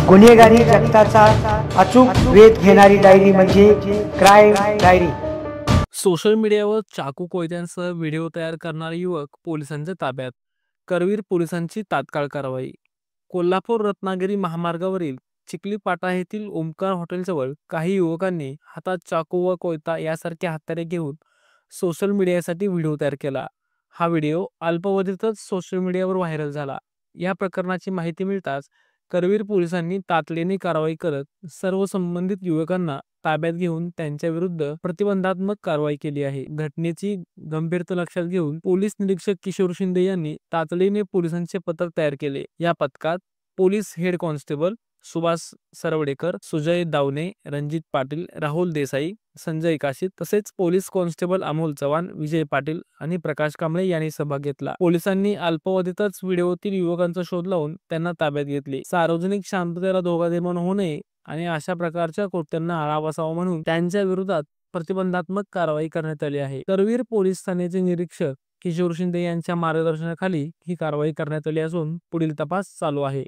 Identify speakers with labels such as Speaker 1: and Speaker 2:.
Speaker 1: गुन्हेगारी जगताचा अचूक वेध घेणारी डायरी म्हणजे क्राईम डायरी।
Speaker 2: सोशल मीडियावर चाकू कोयत्यांसह व्हिडिओ तयार करणारा युवक पोलिसांच्या ताब्यात। करवीर पोलिसांची तात्काळ कारवाई। कोल्हापूर रत्नागिरी महामार्गावरील चिखली पाटा येथील ओमकार हॉटेलजवळ काही युवकांनी हातात चाकू व कोयता यासारखे हत्यारे घेऊन सोशल मीडियासाठी व्हिडिओ तयार केला। हा व्हिडिओ अल्पावधीतच सोशल मीडियावर व्हायरल झाला। या प्रकरणाची माहिती मिळताच करवीर पोलिसांनी तातडीने कारवाई करत सर्व संबंधित युवकांना ताब्यात घेऊन त्यांच्या विरुद्ध प्रतिबंधात्मक कारवाई केली आहे। घटनेची गंभीरता लक्षात घेऊन पोलीस निरीक्षक किशोर शिंदे यांनी तातडीने पोलिसांचे पथक तयार केले। या पथकात police head constable Subhash Sarwadekar, Sujay Dawane, Ranjit Patil, Rahul Desai, Sanjay Kashid तसेच पोलीस कॉन्स्टेबल अमोल चव्हाण, विजय पाटील आणि प्रकाश कांबळे यांनी सहभाग घेतला। पोलिसांनी अल्पावधीतच व्हिडिओतील युवकांचा शोध लावून त्यांना ताब्यात घेतले। सार्वजनिक शांततेला धोका निर्माण होऊ नये आणि अशा प्रकारच्या कृत्यांना आळा बसावा म्हणून त्यांच्या विरोधात प्रतिबंधात्मक कारवाई करण्यात आली आहे। करवीर पोलीस ठाण्याचे निरीक्षक किशोर शिंदे यांच्या मार्गदर्शनाखाली ही कारवाई करण्यात आली असून पुढील तपास चालू आहे।